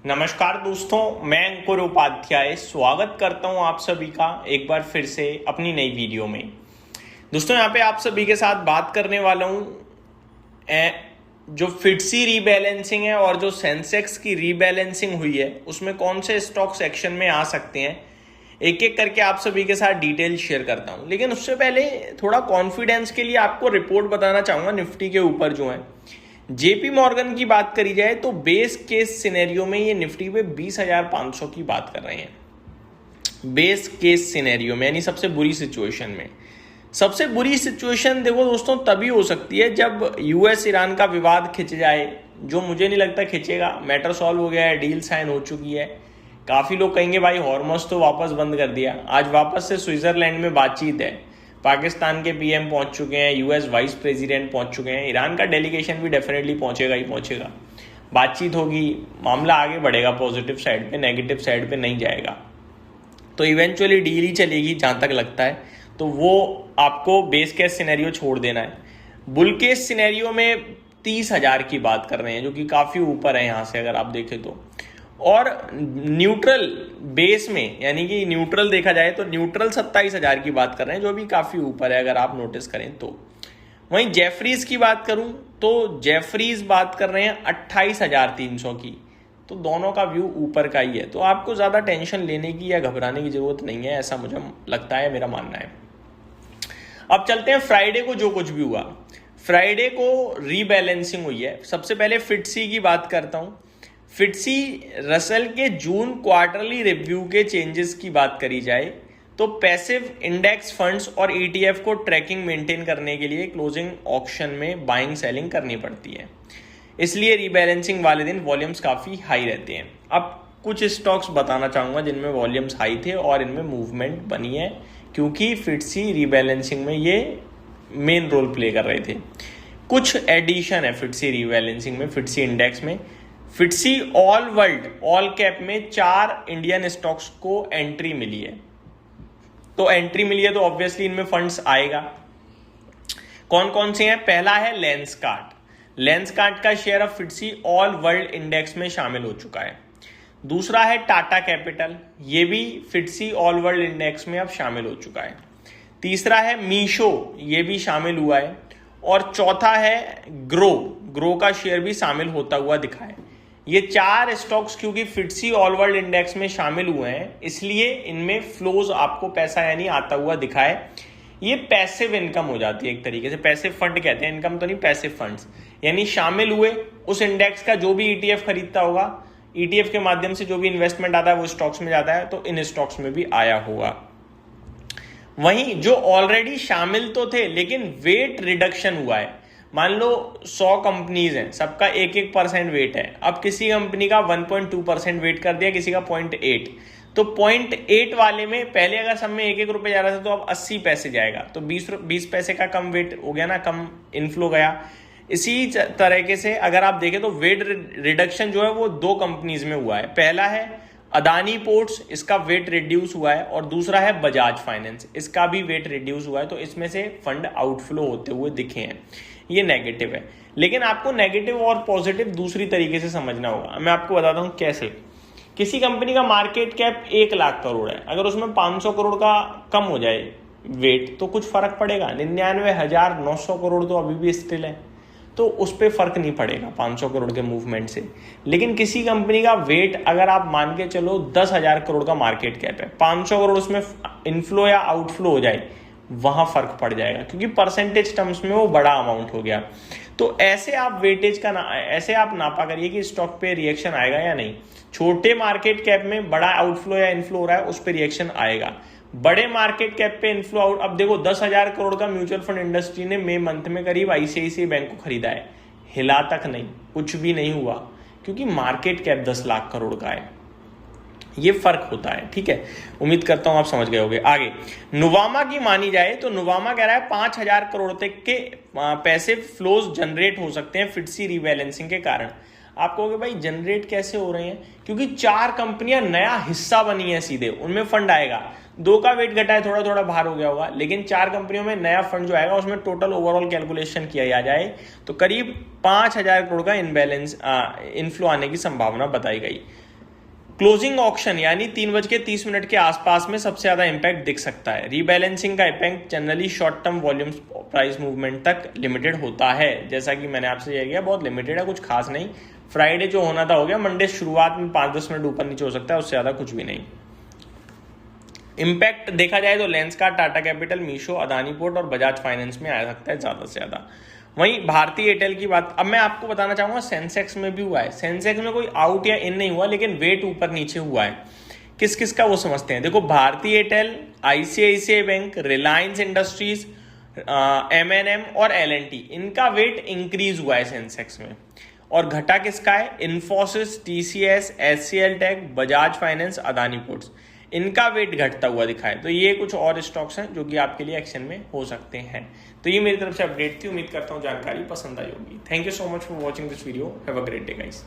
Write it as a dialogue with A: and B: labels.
A: नमस्कार दोस्तों, मैं अंकुर उपाध्याय स्वागत करता हूं आप सभी का एक बार फिर से अपनी नई वीडियो में। दोस्तों यहाँ पे आप सभी के साथ बात करने वाला हूं जो फिटसी रीबैलेंसिंग है और जो सेंसेक्स की रीबैलेंसिंग हुई है उसमें कौन से स्टॉक सेक्शन में आ सकते हैं, एक एक करके आप सभी के साथ डिटेल शेयर करता हूं। लेकिन उससे पहले थोड़ा कॉन्फिडेंस के लिए आपको रिपोर्ट बताना चाहूंगा निफ्टी के ऊपर जो है। जेपी मॉर्गन की बात करी जाए तो बेस केस सिनेरियो में ये निफ्टी पे 20,500 की बात कर रहे हैं। बेस केस सिनेरियो में यानी सबसे बुरी सिचुएशन में। सबसे बुरी सिचुएशन देखो दोस्तों तभी हो सकती है जब यूएस ईरान का विवाद खिंच जाए, जो मुझे नहीं लगता खिंचेगा। मैटर सॉल्व हो गया है, डील साइन हो चुकी है। काफी लोग कहेंगे भाई हॉर्मस तो वापस बंद कर दिया। आज वापस से स्विट्जरलैंड में बातचीत है, पाकिस्तान के पीएम पहुंच चुके हैं, यूएस वाइस प्रेसिडेंट पहुंच चुके हैं, ईरान का डेलीगेशन भी डेफिनेटली पहुंचेगा ही पहुंचेगा। बातचीत होगी, मामला आगे बढ़ेगा, पॉजिटिव साइड पे, नेगेटिव साइड पे नहीं जाएगा। तो इवेंचुअली डील ही चलेगी जहां तक लगता है। तो वो आपको बेस केस सिनेरियो छोड़ देना है। बुल केस सिनेरियो में 30,000 की बात कर रहे हैं, जो कि काफी ऊपर है यहां से अगर आप देखें तो। और न्यूट्रल बेस में यानी कि न्यूट्रल देखा जाए तो न्यूट्रल 27,000 की बात कर रहे हैं, जो भी काफी ऊपर है अगर आप नोटिस करें तो। वहीं जेफरीज की बात करूं तो जेफरीज बात कर रहे हैं 28,300 की। तो दोनों का व्यू ऊपर का ही है, तो आपको ज्यादा टेंशन लेने की या घबराने की जरूरत नहीं है, ऐसा मुझे लगता है, मेरा मानना है। अब चलते हैं फ्राइडे को जो कुछ भी हुआ। फ्राइडे को रीबैलेंसिंग हुई है। सबसे पहले फिटसी की बात करता हूं। फिटसी रसल के जून क्वार्टरली रिव्यू के चेंजेस की बात करी जाए तो पैसिव इंडेक्स फंड्स और ईटीएफ को ट्रैकिंग मेंटेन करने के लिए क्लोजिंग ऑक्शन में बाइंग सेलिंग करनी पड़ती है, इसलिए रीबैलेंसिंग वाले दिन वॉल्यूम्स काफी हाई रहते हैं। अब कुछ स्टॉक्स बताना चाहूंगा जिनमें वॉल्यूम्स हाई थे और इनमें मूवमेंट बनी है, क्योंकि फिटसी रीबैलेंसिंग में ये मेन रोल प्ले कर रहे थे। कुछ एडिशन है फिटसी रीबैलेंसिंग में, फिटसी इंडेक्स में। फिटसी ऑल वर्ल्ड ऑल कैप में 4 इंडियन स्टॉक्स को एंट्री मिली है। तो एंट्री मिली है तो ऑब्वियसली इनमें फंड्स आएगा। कौन कौन से हैं? पहला है लेंसकार्ट। लेंसकार्ट का शेयर अब फिटसी ऑल वर्ल्ड इंडेक्स में शामिल हो चुका है। दूसरा है टाटा कैपिटल, ये भी फिटसी ऑल वर्ल्ड इंडेक्स में अब शामिल हो चुका है। तीसरा है मीशो, ये भी शामिल हुआ है। और चौथा है ग्रो का शेयर भी शामिल होता हुआ दिखा है। ये 4 स्टॉक्स क्योंकि फिटसी ऑल वर्ल्ड इंडेक्स में शामिल हुए हैं, इसलिए इनमें फ्लोज आपको पैसा यानी आता हुआ दिखा है। ये पैसिव इनकम हो जाती है एक तरीके से, पैसिव फंड कहते हैं, इनकम तो नहीं, पैसिव फंड्स। यानी शामिल हुए उस इंडेक्स का, जो भी ईटीएफ खरीदता होगा, ईटीएफ के माध्यम से जो भी इन्वेस्टमेंट आता है वो स्टॉक्स में जाता है, तो इन स्टॉक्स में भी आया होगा। वहीं जो ऑलरेडी शामिल तो थे लेकिन वेट रिडक्शन हुआ है। मान लो 100 कंपनीज हैं, सबका 1-1% वेट है। अब किसी कंपनी का 1.2% वेट कर दिया, किसी का 0.8। तो 0.8 वाले में पहले अगर सब में 1-1 रुपए जा रहा था तो अब 80 पैसे जाएगा, तो 20 पैसे का कम वेट हो गया ना, कम इनफ्लो गया। इसी तरीके से अगर आप देखें तो वेट रिडक्शन जो है वो 2 कंपनीज में हुआ है। पहला है अदानी पोर्ट्स, इसका वेट रिड्यूस हुआ है, और दूसरा है बजाज फाइनेंस, इसका भी वेट रिड्यूस हुआ है। तो इसमें से फंड आउटफ्लो होते हुए दिखे हैं, ये नेगेटिव है। लेकिन आपको नेगेटिव और पॉजिटिव दूसरी तरीके से समझना होगा। मैं आपको बताता हूं कैसे। किसी कंपनी का मार्केट कैप 1 लाख करोड़ है, अगर उसमें 500 करोड़ का कम हो जाए वेट तो कुछ फर्क पड़ेगा। 99,900 करोड़ तो अभी भी स्टिल है, तो उस पर फर्क नहीं पड़ेगा 500 करोड़ के मूवमेंट से। लेकिन किसी कंपनी का वेट अगर आप मान के चलो 10,000 करोड़ का मार्केट कैप है, 500 करोड़ उसमें इनफ्लो या आउटफ्लो हो जाए, वहां फर्क पड़ जाएगा, क्योंकि परसेंटेज टर्म्स में वो बड़ा अमाउंट हो गया। तो ऐसे आप वेटेज का ऐसे आप नापा करिए कि स्टॉक पे रिएक्शन आएगा या नहीं। छोटे मार्केट कैप में बड़ा आउटफ्लो या इनफ्लो हो रहा है, उस पर रिएक्शन आएगा। बड़े मार्केट कैप पे इनफ्लो आउट, अब देखो 10,000 करोड़ का म्यूचुअल फंड इंडस्ट्री ने मई मंथ में करीब आईसीआईसीआई बैंक को खरीदा है, हिला तक नहीं, कुछ भी नहीं हुआ, क्योंकि मार्केट कैप 10 लाख करोड़ का है। ये फर्क होता है, ठीक है। उम्मीद करता हूं आप समझ गए होंगे। आगे नुवामा की मानी जाए तो नुवामा कह रहा है 5,000 करोड़ तक के पैसे फ्लोज जनरेट हो सकते हैं फिटसी रीबैलेंसिंग के कारण। आप कहोगे भाई जनरेट कैसे हो रहे हैं? क्योंकि 4 कंपनियां नया हिस्सा बनी है सीधे, उनमें फंड आएगा। 2 का वेट घटा है, थोड़ा थोड़ा बाहर हो गया होगा, लेकिन 4 कंपनियों में नया फंड जो आएगा उसमें टोटल ओवरऑल कैलकुलेशन किया जाए तो करीब 5,000 करोड़ का इनबैलेंस इनफ्लो आने की संभावना बताई गई। क्लोजिंग ऑक्शन यानी 3:30 के आसपास में सबसे ज्यादा इंपैक्ट दिख सकता है। रीबैलेंसिंग का impact generally short term volume price movement तक लिमिटेड होता है। जैसा कि मैंने आपसे यह किया, बहुत लिमिटेड है, कुछ खास नहीं। फ्राइडे जो होना था हो गया, मंडे शुरुआत में 5-10 मिनट ऊपर नीचे हो सकता है, उससे ज्यादा कुछ भी नहीं। इम्पैक्ट देखा जाए तो Lenskart, Tata capital, Meesho, Adani port और बजाज फाइनेंस में आ सकता है ज्यादा से ज्यादा। वहीं भारतीय एयरटेल की बात अब मैं आपको बताना चाहूंगा, सेंसेक्स में भी हुआ है। सेंसेक्स में कोई आउट या इन नहीं हुआ, लेकिन वेट ऊपर नीचे हुआ है। किस किस का वो समझते हैं। देखो, Bharti Airtel, ICICI Bank, Reliance Industries, एमएनएम और एलएनटी, इनका वेट इंक्रीज हुआ है सेंसेक्स में। और घटा किसका है? Infosys, TCS, HCL Tech, Bajaj Finance, Adani Ports, इनका वेट घटता हुआ दिखा है। तो ये कुछ और स्टॉक्स हैं जो कि आपके लिए एक्शन में हो सकते हैं। तो ये मेरी तरफ से अपडेट थी। उम्मीद करता हूँ जानकारी पसंद आई होगी। Thank you so much for watching this video. Have a great day guys.